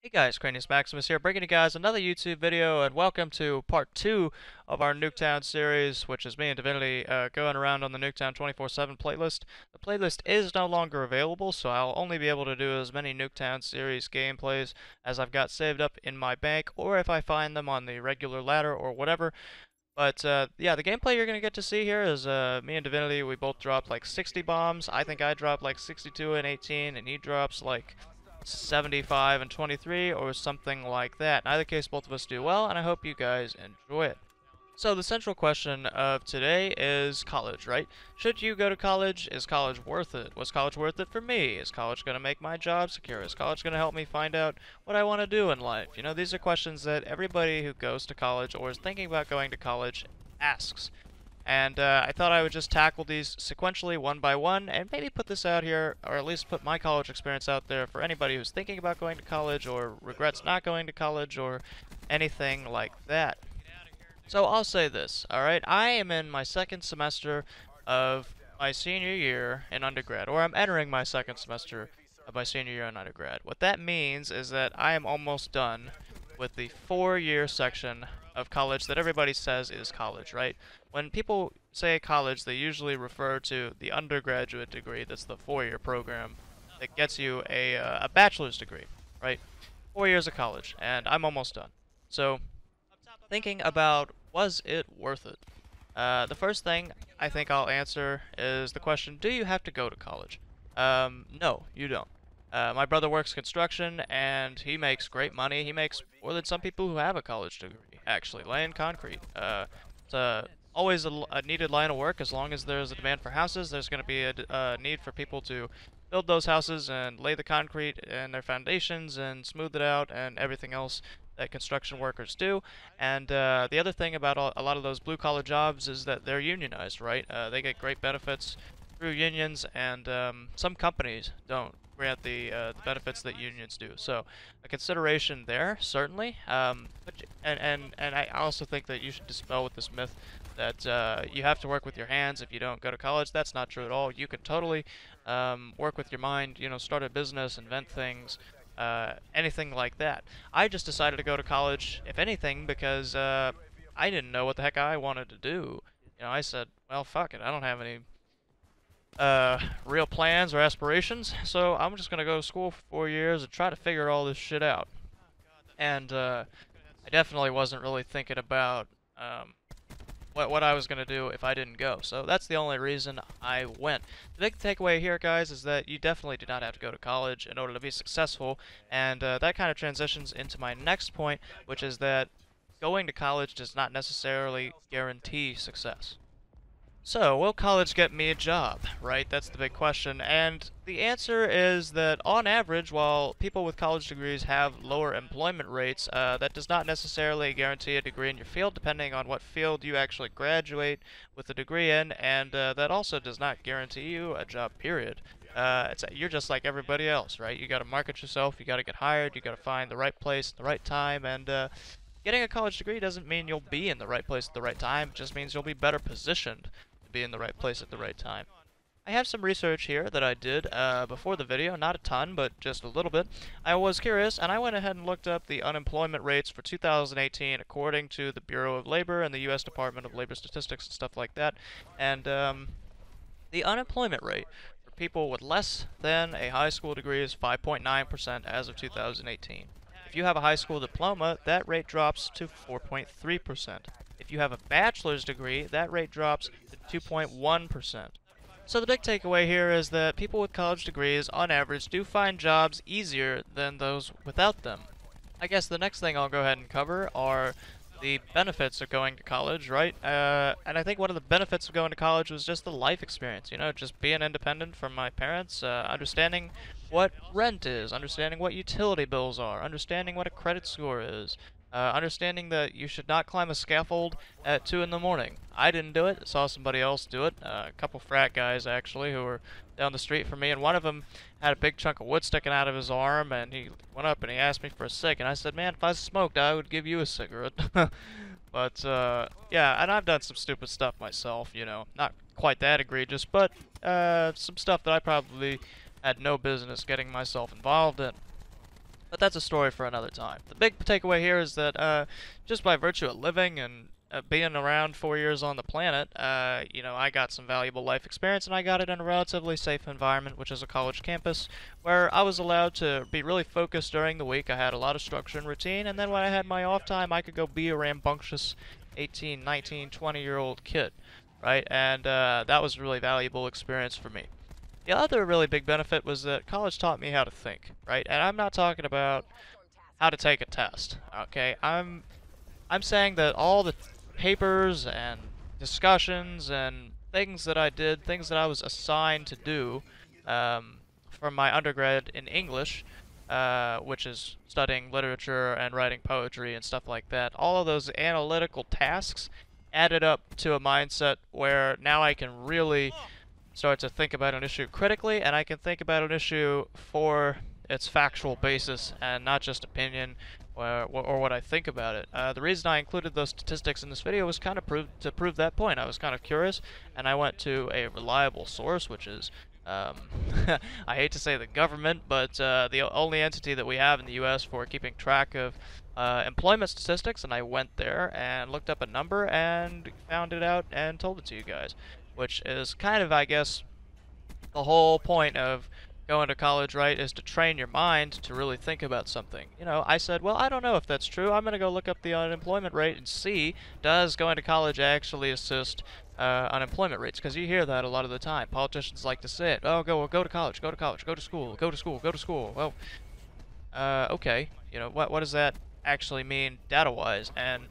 Hey guys, Cranius Maximus here, bringing you guys another YouTube video, and welcome to part 2 of our Nuketown series, which is me and Divinity going around on the Nuketown 24/7 playlist. The playlist is no longer available, so I'll only be able to do as many Nuketown series gameplays as I've got saved up in my bank, or if I find them on the regular ladder or whatever. But yeah, the gameplay you're going to get to see here is me and Divinity, we both dropped like 60 bombs. I think I dropped like 62 and 18, and he drops like 75 and 23 or something like that. In either case, both of us do well, and I hope you guys enjoy it. So the central question of today is college, right? Should you go to college? Is college worth it? Was college worth it for me? Is college going to make my job secure? Is college going to help me find out what I want to do in life? You know, these are questions that everybody who goes to college or is thinking about going to college asks. And I thought I would just tackle these sequentially one by one and maybe put this out here, or at least put my college experience out there for anybody who's thinking about going to college or regrets not going to college or anything like that. So I'll say this, alright? I am in my second semester of my senior year in undergrad, or I'm entering my second semester of my senior year in undergrad. What that means is that I am almost done with the 4-year section of college that everybody says is college, right? When people say college, they usually refer to the undergraduate degree, that's the 4-year program that gets you a bachelor's degree, right? 4 years of college, and I'm almost done. So, thinking about, was it worth it? The first thing I think I'll answer is the question, do you have to go to college? No, you don't. My brother works construction, and he makes great money. He makes more than some people who have a college degree, actually, laying concrete. It's always a needed line of work. As long as there's a demand for houses, there's going to be a need for people to build those houses and lay the concrete and their foundations and smooth it out and everything else that construction workers do. And the other thing about a lot of those blue-collar jobs is that they're unionized, right? They get great benefits through unions, and some companies don't grant the benefits that unions do. So a consideration there, certainly. And I also think that you should dispel with this myth that you have to work with your hands if you don't go to college. That's not true at all. You can totally work with your mind, you know, start a business, invent things, anything like that. I just decided to go to college, if anything, because I didn't know what the heck I wanted to do. You know, I said, well, fuck it, I don't have any real plans or aspirations, so I'm just gonna go to school for 4 years and try to figure all this shit out. And I definitely wasn't really thinking about what I was gonna do if I didn't go. So that's the only reason I went. The big takeaway here, guys, is that you definitely do not have to go to college in order to be successful, and that kind of transitions into my next point, which is that going to college does not necessarily guarantee success. So, will college get me a job, right? That's the big question. And the answer is that on average, while people with college degrees have lower employment rates, that does not necessarily guarantee a degree in your field, depending on what field you actually graduate with a degree in, and that also does not guarantee you a job, period. You're just like everybody else, right? You gotta market yourself, you gotta get hired, you gotta find the right place at the right time, and getting a college degree doesn't mean you'll be in the right place at the right time, it just means you'll be better positioned be in the right place at the right time. I have some research here that I did before the video, not a ton, but just a little bit. I was curious, and I went ahead and looked up the unemployment rates for 2018 according to the Bureau of Labor and the U.S. Department of Labor Statistics and stuff like that. And the unemployment rate for people with less than a high school degree is 5.9% as of 2018. If you have a high school diploma, that rate drops to 4.3%. If you have a bachelor's degree, that rate drops to 2.1%. So the big takeaway here is that people with college degrees, on average, do find jobs easier than those without them. I guess the next thing I'll go ahead and cover are the benefits of going to college, right? And I think one of the benefits of going to college was just the life experience, you know, just being independent from my parents, understanding what rent is, understanding what utility bills are, understanding what a credit score is, understanding that you should not climb a scaffold at 2 in the morning. I didn't do it. Saw somebody else do it. A couple frat guys, actually, who were down the street from me, and one of them had a big chunk of wood sticking out of his arm, and he went up and he asked me for a cig, and I said, man, if I smoked, I would give you a cigarette. But, yeah, and I've done some stupid stuff myself, you know. Not quite that egregious, but some stuff that I probably had no business getting myself involved in. But that's a story for another time. The big takeaway here is that just by virtue of living and being around 4 years on the planet, I got some valuable life experience, and I got it in a relatively safe environment, which is a college campus, where I was allowed to be really focused during the week. I had a lot of structure and routine, and then when I had my off time, I could go be a rambunctious 18, 19, 20-year-old kid, right? And that was a really valuable experience for me. The other really big benefit was that college taught me how to think, right? And I'm not talking about how to take a test, okay? I'm saying that all the papers and discussions and things that I did, things that I was assigned to do from my undergrad in English, which is studying literature and writing poetry and stuff like that, all of those analytical tasks added up to a mindset where now I can really start to think about an issue critically, and I can think about an issue for its factual basis and not just opinion or what I think about it. The reason I included those statistics in this video was kind of to prove that point. I was kind of curious, and I went to a reliable source, which is, I hate to say the government, but the only entity that we have in the U.S. for keeping track of employment statistics, and I went there and looked up a number and found it out and told it to you guys, which is kind of, I guess, the whole point of going to college, right, is to train your mind to really think about something. I said, well, I don't know if that's true. I'm going to go look up the unemployment rate and see, does going to college actually assist unemployment rates? Because you hear that a lot of the time. Politicians like to say it. Oh, go to college, go to college, go to school, go to school, go to school. Well, okay. What does that actually mean data-wise? And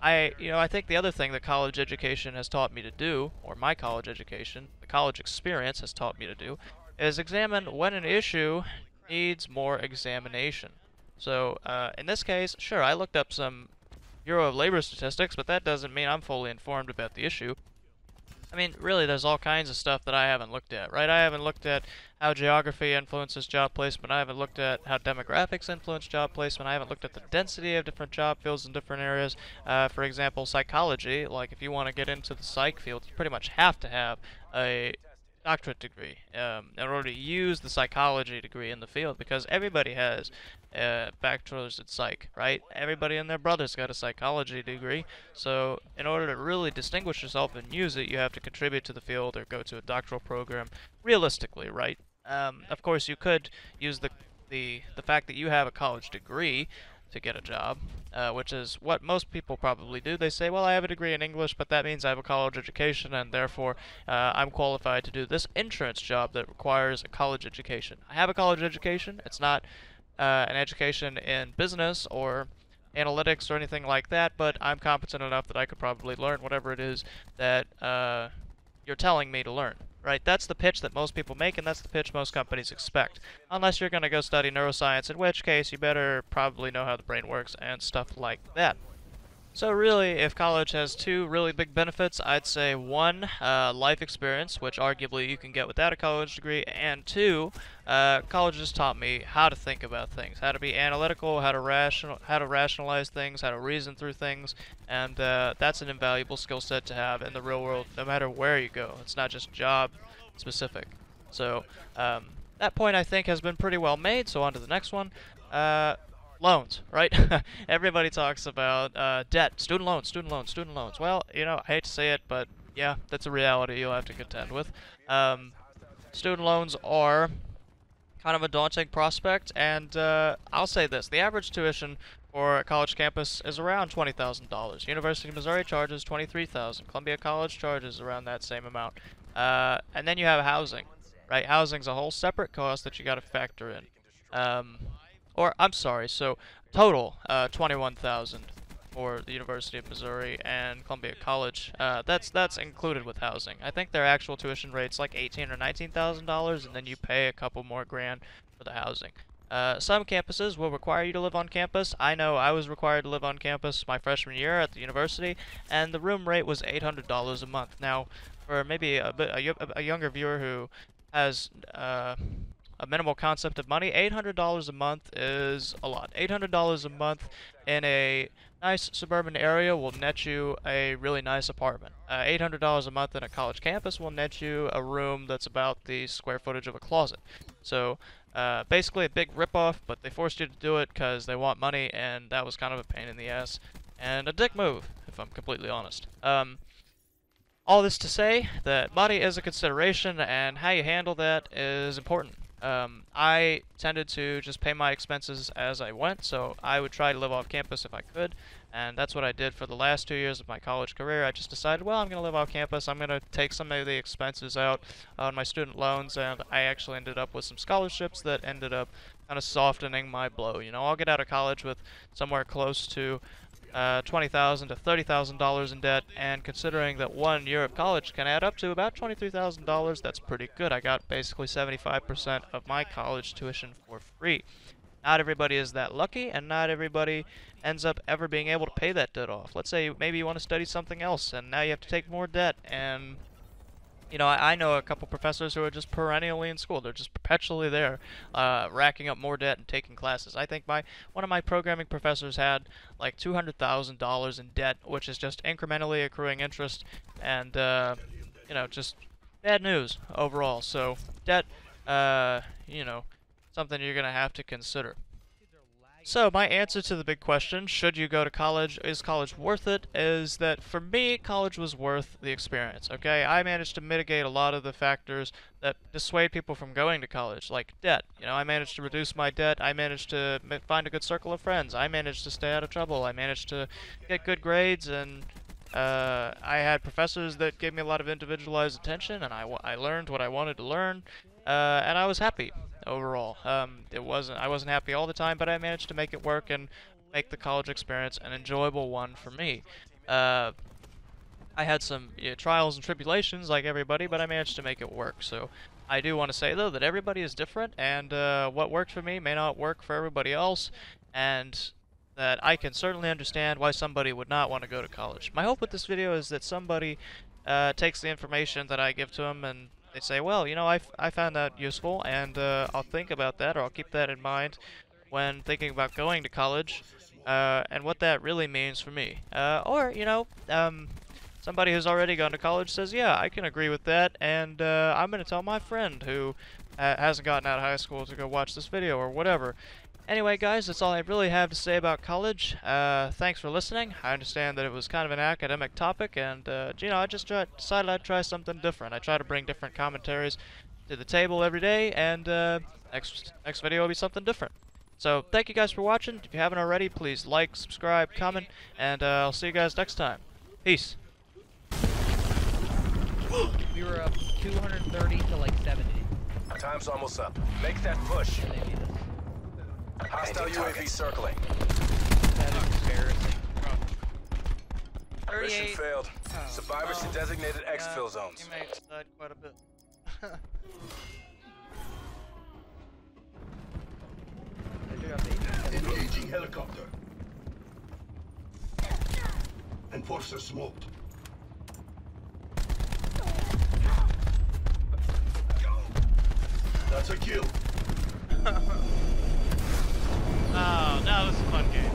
I think the other thing that college education has taught me to do, or my college education, the college experience has taught me to do, is examine when an issue needs more examination. So, in this case, sure, I looked up some Bureau of Labor statistics, but that doesn't mean I'm fully informed about the issue. I mean, really, there's all kinds of stuff that I haven't looked at, right? I haven't looked at how geography influences job placement. I haven't looked at how demographics influence job placement. I haven't looked at the density of different job fields in different areas. For example, psychology. Like, if you want to get into the psych field, you pretty much have to have a doctorate degree in order to use the psychology degree in the field, because everybody has a bachelor's in psych, right? Everybody and their brother's got a psychology degree, so in order to really distinguish yourself and use it, you have to contribute to the field or go to a doctoral program, realistically, right? Of course, you could use the fact that you have a college degree to get a job, which is what most people probably do. They say, well, I have a degree in English, but that means I have a college education, and therefore I'm qualified to do this insurance job that requires a college education. I have a college education. It's not an education in business or analytics or anything like that, but I'm competent enough that I could probably learn whatever it is that you're telling me to learn. Right? That's the pitch that most people make, and that's the pitch most companies expect. Unless you're going to go study neuroscience, in which case you better probably know how the brain works and stuff like that. So really, if college has two really big benefits, I'd say one, life experience, which arguably you can get without a college degree, and two, college has taught me how to think about things, how to be analytical, how to rationalize things, how to reason through things, and that's an invaluable skill set to have in the real world, no matter where you go. It's not just job specific. So that point, I think, has been pretty well made. So on to the next one. Loans, right? Everybody talks about debt, student loans, student loans, student loans. Well, I hate to say it, but yeah, that's a reality you'll have to contend with. Student loans are kind of a daunting prospect, and I'll say this: the average tuition for a college campus is around $20,000. University of Missouri charges $23,000. Columbia College charges around that same amount. And then you have housing, right? Housing's a whole separate cost that you got to factor in. Or I'm sorry, so total $21,000 for the University of Missouri and Columbia College. That's included with housing. I think their actual tuition rate's like $18,000 or $19,000, and then you pay a couple more grand for the housing. Some campuses will require you to live on campus. I know I was required to live on campus my freshman year at the university, and the room rate was $800 a month. Now, for maybe a younger viewer who has a minimal concept of money, $800 a month is a lot. $800 a month in a nice suburban area will net you a really nice apartment. $800 a month in a college campus will net you a room that's about the square footage of a closet. So Basically a big ripoff, but they forced you to do it because they want money, and that was kind of a pain in the ass. And a dick move, if I'm completely honest. All this to say that money is a consideration, and how you handle that is important. I tended to just pay my expenses as I went, so I would try to live off campus if I could, and that's what I did for the last 2 years of my college career. I just decided, well, I'm going to live off campus, I'm going to take some of the expenses out on my student loans, and I actually ended up with some scholarships that ended up kind of softening my blow. You know, I'll get out of college with somewhere close to $20,000 to $30,000 in debt, and considering that 1 year of college can add up to about $23,000, that's pretty good. I got basically 75% of my college tuition for free. Not everybody is that lucky, and not everybody ends up ever being able to pay that debt off. Let's say maybe you want to study something else, and now you have to take more debt, and you know, I know a couple professors who are just perennially in school. They're just perpetually there, racking up more debt and taking classes. I think one of my programming professors had like $200,000 in debt, which is just incrementally accruing interest, and you know, just bad news overall. So debt, you know, something you're gonna have to consider. So my answer to the big question, should you go to college, is college worth it, is that for me, college was worth the experience, okay? I managed to mitigate a lot of the factors that dissuade people from going to college, like debt. You know, I managed to reduce my debt, I managed to find a good circle of friends, I managed to stay out of trouble, I managed to get good grades, and I had professors that gave me a lot of individualized attention, and I learned what I wanted to learn, and I was happy overall. I wasn't happy all the time, but I managed to make it work and make the college experience an enjoyable one for me. I had some trials and tribulations like everybody, but I managed to make it work. So I do want to say though that everybody is different, and what worked for me may not work for everybody else, and that I can certainly understand why somebody would not want to go to college. My hope with this video is that somebody takes the information that I give to them and they say, well, you know, I found that useful, and I'll think about that, or I'll keep that in mind when thinking about going to college, and what that really means for me. Or, you know, somebody who's already gone to college says, yeah, I can agree with that, and I'm going to tell my friend who hasn't gotten out of high school to go watch this video, or whatever. Anyway, guys, that's all I really have to say about college. Thanks for listening. I understand that it was kind of an academic topic, and, you know, I just decided I'd try something different. I try to bring different commentaries to the table every day, and next video will be something different. So, thank you guys for watching. If you haven't already, please like, subscribe, comment, and I'll see you guys next time. Peace. We were up 230 to like 70. Time's almost up. Make that push. Yeah, they beat us. Hostile UAV circling. That is embarrassing. Mission failed. Survivors to designated exfil zones. Teammates died quite a bit. Engaging helicopter. Enforcer smoked. That's a kill. Oh, now this is a fun game.